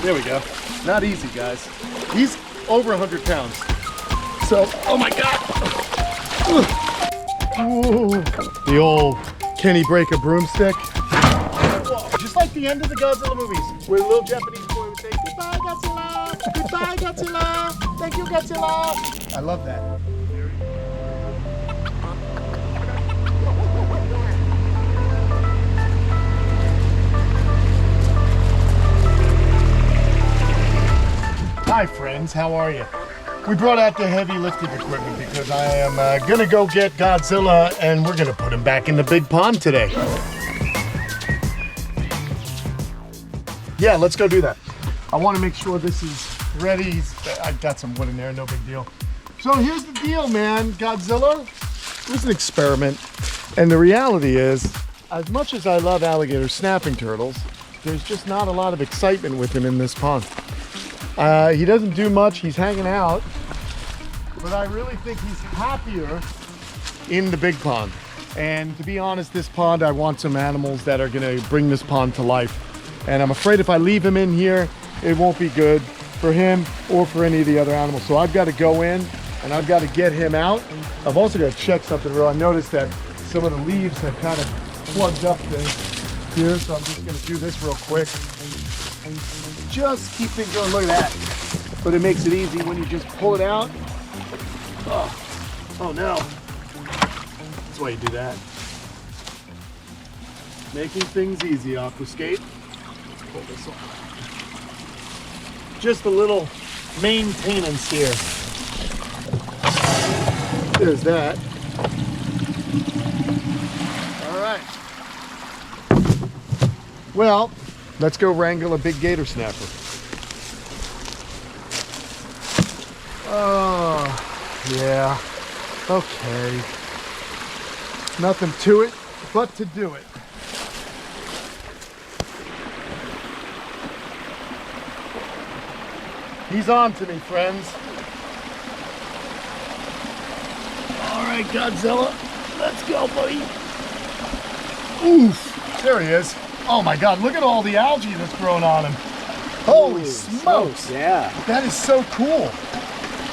There we go. Not easy, guys. He's over 100 pounds. So, oh my God. Ooh. The old, can he break a broomstick? Just like the end of the Godzilla movies, where the little Japanese boy would say, goodbye, Godzilla. Goodbye, Godzilla. Thank you, Godzilla. I love that. Hi friends, how are you? We brought out the heavy lifting equipment because I am gonna go get Godzilla and we're gonna put him back in the big pond today. Yeah, let's go do that. I wanna make sure this is ready. I got some wood in there, no big deal. So here's the deal, man. Godzilla was an experiment. And the reality is, as much as I love alligator snapping turtles, there's just not a lot of excitement with him in this pond. He doesn't do much, he's hanging out, but I really think he's happier in the big pond. And to be honest, this pond, I want some animals that are gonna bring this pond to life. And I'm afraid if I leave him in here, it won't be good for him or for any of the other animals. So I've got to go in and I've got to get him out. I've also got to check something real. I noticed that some of the leaves have kind of plugged up here, so I'm just gonna do this real quick. Just keep things going. Look at that. But it makes it easy when you just pull it out. Oh no. That's why you do that. Making things easy, Aquascape. Let's pull this off. Just a little maintenance here. There's that. All right. Well, let's go wrangle a big gator snapper. Oh, yeah. Okay. Nothing to it but to do it. He's on to me, friends. All right, Godzilla. Let's go, buddy. Oof. There he is. Oh my God, look at all the algae that's grown on him. Holy smokes. Yeah. That is so cool.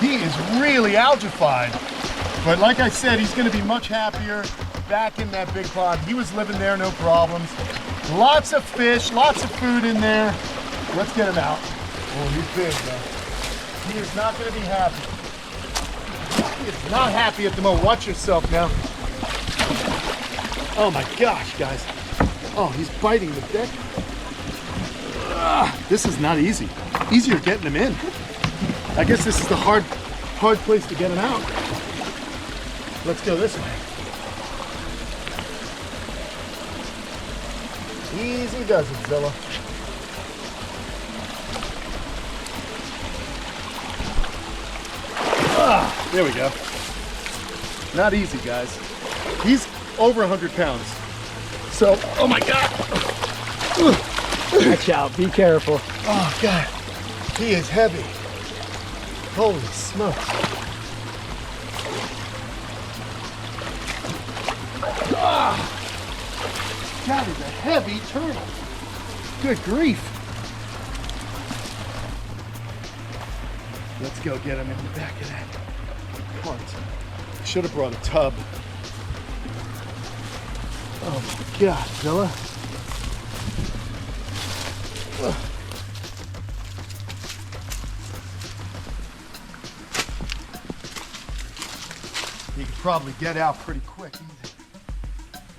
He is really algified. But like I said, he's gonna be much happier back in that big pond. He was living there, no problems. Lots of fish, lots of food in there. Let's get him out. Oh, he's big though. He is not gonna be happy. He is not happy at the moment. Watch yourself now. Oh my gosh, guys. Oh, he's biting the deck. This is not easy. Easier getting him in. I guess this is the hard place to get him out. Let's go this way. Easy does it, Zilla. There we go. Not easy, guys. He's over 100 pounds. So, oh my God. Watch out, be careful. Oh God, he is heavy. Holy smokes. That is a heavy turtle. Good grief. Let's go get him in the back of that cart. Should have brought a tub. Oh my God, Zilla. You could probably get out pretty quick.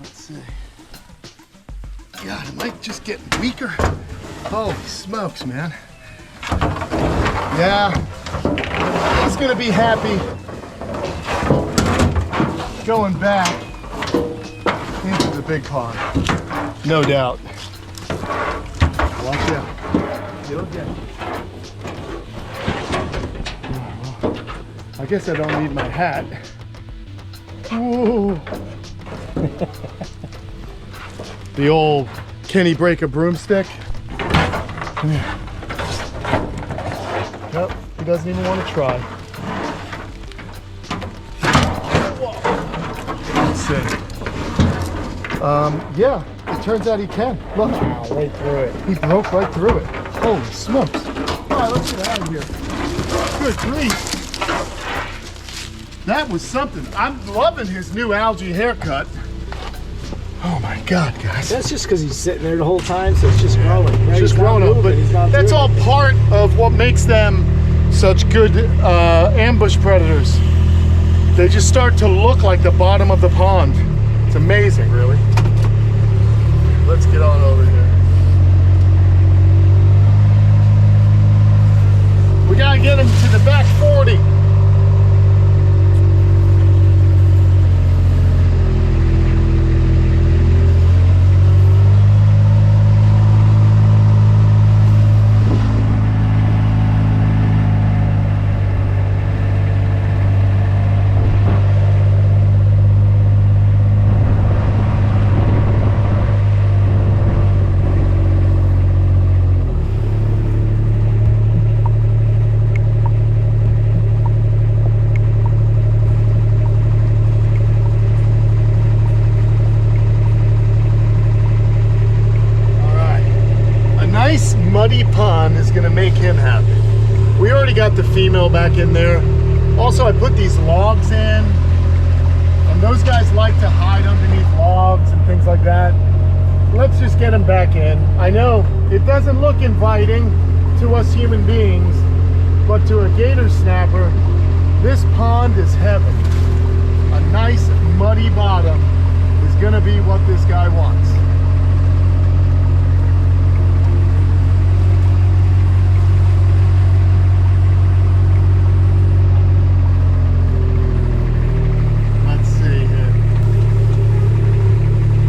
Let's see. God, it might just get weaker. Holy smokes, man. Yeah, he's gonna be happy going back into the big pond. No doubt. Watch out. You'll get it. I guess I don't need my hat. Whoa. The old, can he break a broomstick? Nope, he doesn't even want to try. Let's see. Yeah, turns out he can. Look. Wow, right through it. He broke right through it. Holy smokes. All right, let's get out of here. Good grief. That was something. I'm loving his new algae haircut. Oh my God, guys. That's just because he's sitting there the whole time, so it's just growing. It's just growing up, but that's all part of what makes them such good ambush predators. They just start to look like the bottom of the pond. It's amazing, really. Let's get on over here. We gotta get him to the back 40. Muddy pond is gonna make him happy. We already got the female back in there. Also, I put these logs in, and those guys like to hide underneath logs and things like that. Let's just get him back in. I know it doesn't look inviting to us human beings, but to a gator snapper, this pond is heaven. A nice muddy bottom is gonna be what this guy wants.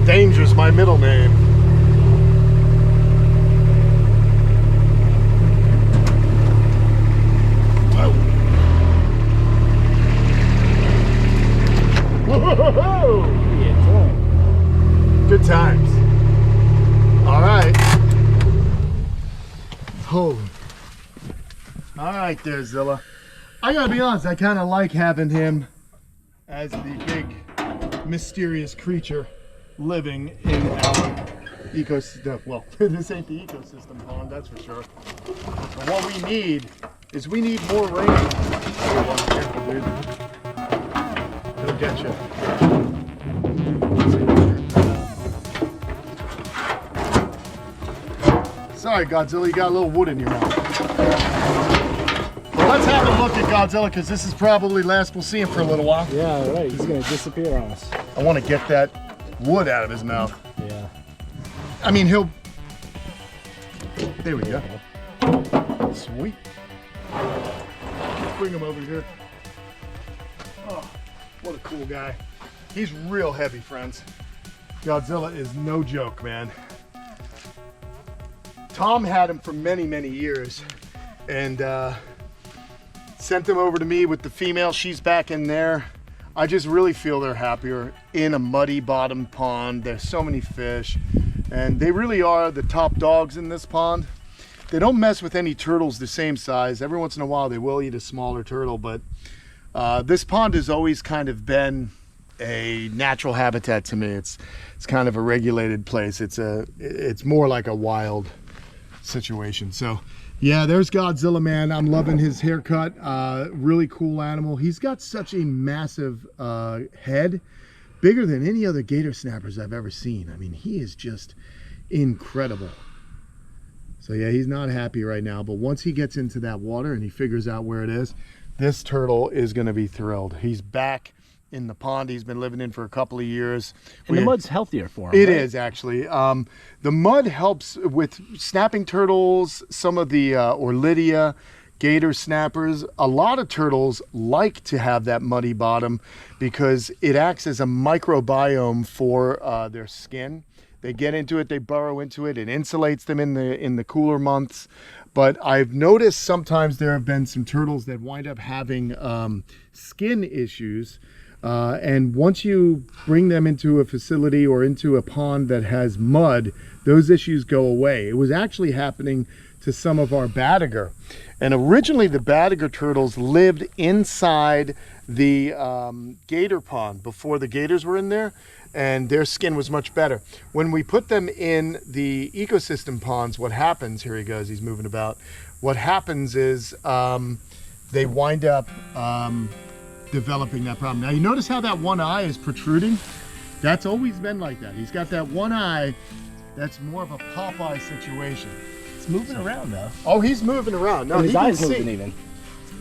Danger's my middle name. Whoa. Whoa. Good times. All right. Oh. All right there, Zilla. I gotta be honest, I kind of like having him as the big mysterious creature living in our ecosystem. Well, this ain't the ecosystem pond, that's for sure. But what we need is we need more rain. Oh, careful, dude. It'll get you. Sorry, Godzilla, you got a little wood in your mouth. Well, let's have a look at Godzilla, because this is probably last we'll see him for a little while. Yeah, right. He's gonna disappear on us. I want to get that wood out of his mouth. Yeah. I mean, he'll... There we go. Sweet. Bring him over here. Oh, what a cool guy. He's real heavy, friends. Godzilla is no joke, man. Tom had him for many, many years, and sent him over to me with the female. She's back in there. I just really feel they're happier in a muddy bottom pond. There's so many fish, and they really are the top dogs in this pond. They don't mess with any turtles the same size. Every once in a while they will eat a smaller turtle, but this pond has always kind of been a natural habitat to me. It's kind of a regulated place. It's more like a wild situation. So yeah, there's Godzilla, man. I'm loving his haircut. Really cool animal. He's got such a massive head, bigger than any other gator snappers I've ever seen. I mean, he is just incredible. So yeah, he's not happy right now, but once he gets into that water and he figures out where it is, this turtle is gonna be thrilled. He's back in the pond he's been living in for a couple of years. And the mud's healthier for him. It right? is actually. The mud helps with snapping turtles, some of the Orlidia, gator snappers. A lot of turtles like to have that muddy bottom because it acts as a microbiome for their skin. They get into it, they burrow into it, it insulates them in the cooler months. But I've noticed sometimes there have been some turtles that wind up having skin issues. And once you bring them into a facility or into a pond that has mud, those issues go away. It was actually happening to some of our Badiger. And originally the Badiger turtles lived inside the gator pond before the gators were in there. and their skin was much better. When we put them in the ecosystem ponds, what happens, here he goes, he's moving about. What happens is they wind up developing that problem. Now you notice how that one eye is protruding? That's always been like that. He's got that one eye that's more of a Popeye situation. It's moving around though. Oh, he's moving around. No, And his he can eyes moving see. even.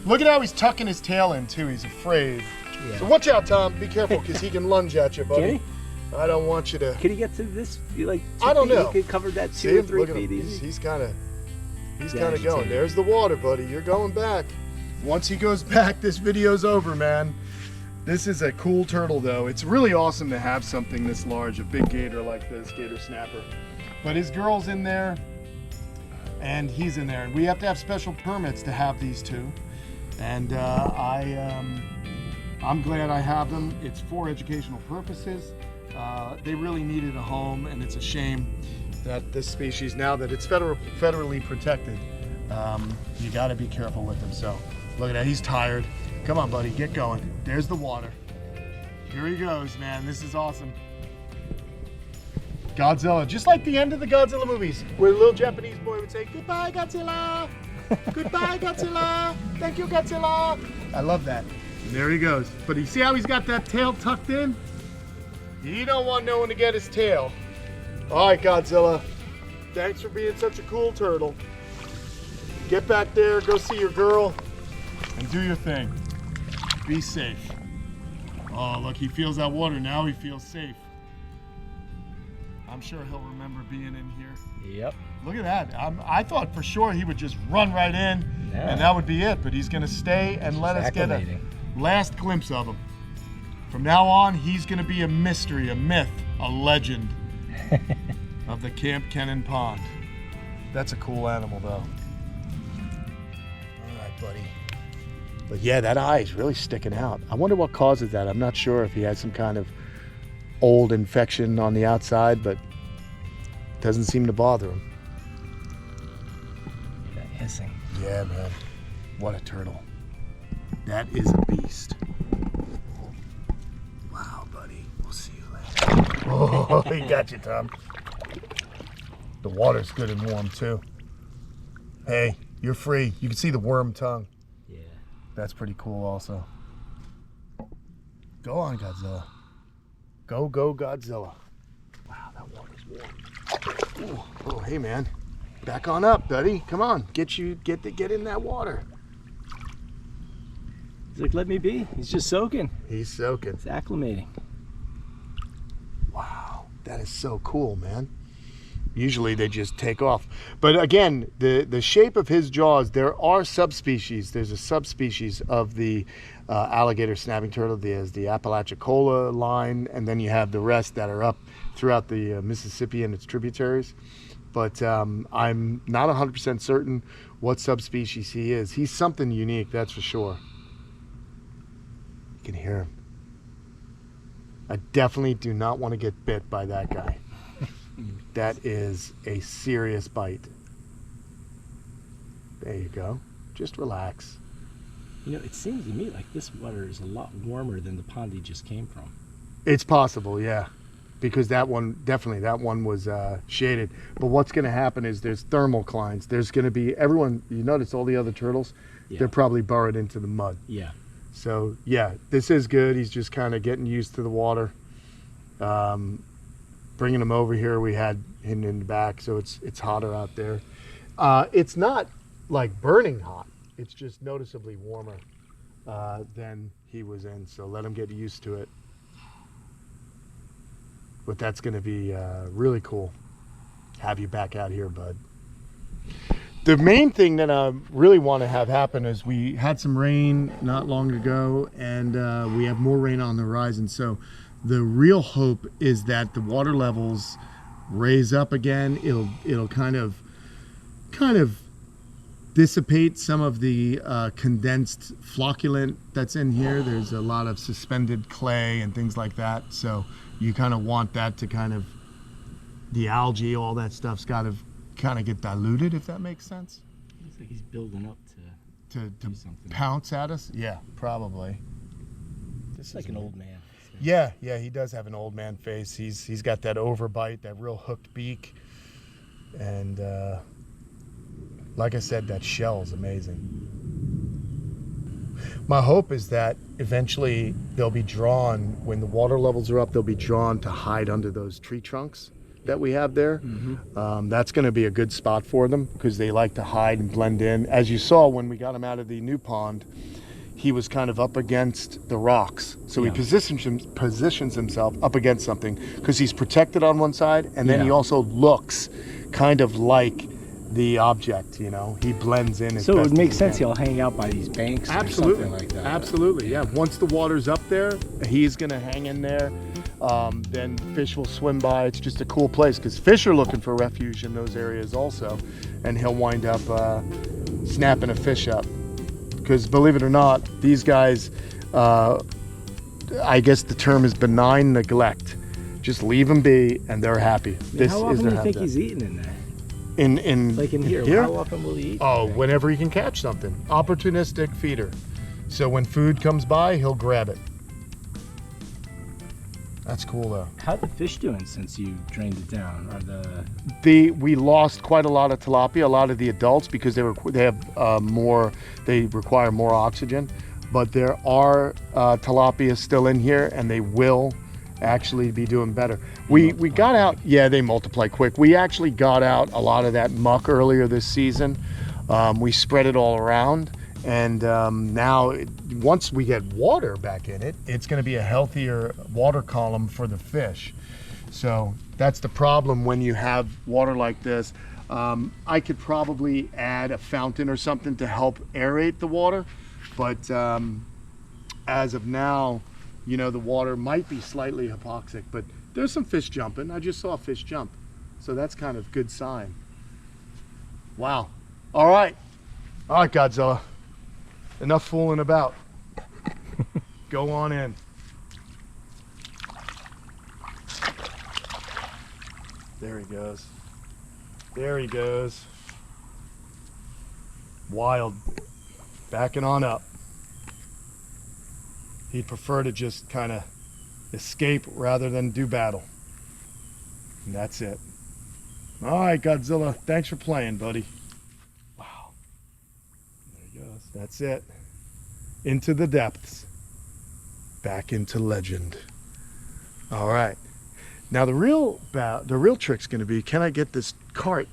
Look at how he's tucking his tail in too. He's afraid. Yeah. So watch out, Tom. Be careful, because he can lunge at you, buddy. Can he? I don't want you to. Could he get to this? Like 2 I don't feet? know. He could cover that See 2 or him? 3 Look at feet him. easy. He's kind of Yeah, going. There's the water, buddy. You're going back. Once he goes back, this video's over, man. This is a cool turtle, though. It's really awesome to have something this large, a big gator like this, gator snapper. But his girl's in there, and he's in there. And we have to have special permits to have these two. And I'm glad I have them. It's for educational purposes. They really needed a home, and it's a shame that this species, now that it's federally protected, you got to be careful with them. So look at that, he's tired. Come on, buddy, get going. There's the water. Here he goes, man. This is awesome. Godzilla, just like the end of the Godzilla movies, where the little Japanese boy would say, "Goodbye, Godzilla. Goodbye, Godzilla. Thank you, Godzilla." I love that. And there he goes. But you see how he's got that tail tucked in? He don't want no one to get his tail. All right, Godzilla. Thanks for being such a cool turtle. Get back there, go see your girl, and do your thing. Be safe. Oh, look, he feels that water now. He feels safe. I'm sure he'll remember being in here. Yep. Look at that. I thought for sure he would just run right in, and that would be it. But he's going to stay and let us get a last glimpse of him. From now on, he's going to be a mystery, a myth, a legend of the Kamp Kenan pond. That's a cool animal, though. All right, buddy. But yeah, that eye is really sticking out. I wonder what causes that. I'm not sure if he had some kind of old infection on the outside, but it doesn't seem to bother him. That hissing. Yeah, man. What a turtle. That is a beast. Wow, buddy. We'll see you later. Oh, he got you, Tom. The water's good and warm, too. Hey, you're free. You can see the worm tongue. Yeah. That's pretty cool also. Go on, Godzilla. Go, go, Godzilla. Wow, that water's warm. Ooh. Oh, hey, man. Back on up, buddy. Come on. Get in that water. He's like, let me be. He's just soaking. He's soaking. He's acclimating. Wow, that is so cool, man. Usually they just take off. But again, the shape of his jaws, there are subspecies. There's a subspecies of the alligator snapping turtle. There's the Apalachicola line, and then you have the rest that are up throughout the Mississippi and its tributaries. But I'm not 100% certain what subspecies he is. He's something unique, that's for sure. You can hear him. I definitely do not want to get bit by that guy. That is a serious bite. There you go. Just relax. You know, it seems to me like this water is a lot warmer than the pond he just came from. It's possible, yeah. Because that one was shaded. But what's going to happen is there's thermoclines. There's going to be, everyone, you notice all the other turtles, they're probably burrowed into the mud. Yeah. So, yeah, this is good. He's just kind of getting used to the water. Bringing him over here, we had him in the back, so it's hotter out there. It's not like burning hot. It's just noticeably warmer than he was in, so let him get used to it. But that's going to be really cool. Have you back out here, bud. The main thing that I really want to have happen is we had some rain not long ago, and we have more rain on the horizon. So the real hope is that the water levels raise up again. It'll kind of dissipate some of the condensed flocculant that's in here. There's a lot of suspended clay and things like that. So you kind of want that to kind of, the algae, all that stuff's got to kind of get diluted, if that makes sense. Looks like he's building up to To do something. pounce at us? Yeah, probably. It's like an old man. Yeah, he does have an old man face. He's got that overbite, that real hooked beak, and like I said, that shell's amazing. My hope is that eventually they'll be drawn, when the water levels are up, they'll be drawn to hide under those tree trunks that we have there. That's going to be a good spot for them because they like to hide and blend in. As you saw when we got him out of the new pond, he was kind of up against the rocks. So he positions himself up against something because he's protected on one side, and then he also looks kind of like the object, you know. He blends in. So it would make sense he'll hang out by these banks or something like that. Absolutely, yeah. Once the water's up there, he's gonna hang in there. Then fish will swim by. It's just a cool place because fish are looking for refuge in those areas also, and he'll wind up snapping a fish up. Because believe it or not, these guys, I guess the term is benign neglect. Just leave them be, and they're happy. How often do you think he's eating in there? Like in here? How often will he eat? Oh, whenever he can catch something. Opportunistic feeder. So when food comes by, he'll grab it. That's cool though. How are the fish doing since you drained it down? We lost quite a lot of tilapia, a lot of the adults, because they require more oxygen. But there are tilapia still in here, and they will actually be doing better. We got out, they multiply quick. We actually got out a lot of that muck earlier this season. We spread it all around, and now once we get water back in it, it's going to be a healthier water column for the fish. So that's the problem when you have water like this. I could probably add a fountain or something to help aerate the water, but as of now, you know, the water might be slightly hypoxic, but there's some fish jumping. I just saw a fish jump, so that's kind of a good sign. Wow. All right, Godzilla, enough fooling about. Go on in. There he goes. There he goes. Wild. Backing on up. He'd prefer to just kind of escape rather than do battle. And that's it. All right, Godzilla. Thanks for playing, buddy. Wow. There he goes. That's it. Into the depths. Back into legend. All right. Now the real trick's going to be, can I get this cart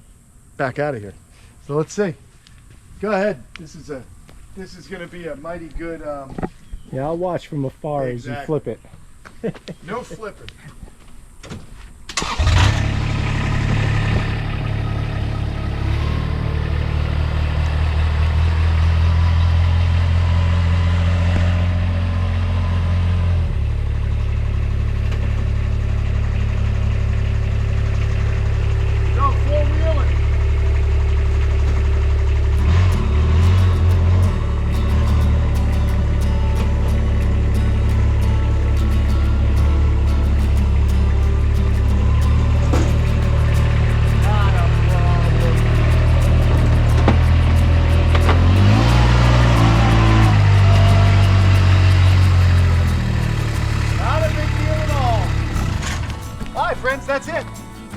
back out of here? So let's see. Go ahead. This is going to be a mighty good. Yeah, I'll watch from afar as you flip it. No flipping. Friends, that's it.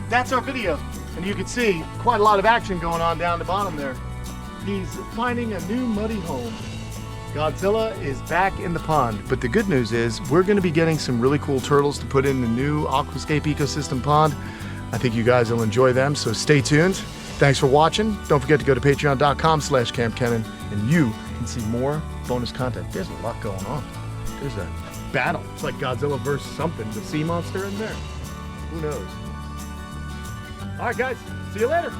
That's our video. And you can see quite a lot of action going on down the bottom there. He's finding a new muddy home. Godzilla is back in the pond. But the good news is we're going to be getting some really cool turtles to put in the new Aquascape ecosystem pond. I think you guys will enjoy them, so stay tuned. Thanks for watching. Don't forget to go to patreon.com/kampkenan and you can see more bonus content. There's a lot going on. There's a battle. It's like Godzilla versus something. The sea monster in there. Who knows? All right, guys. See you later.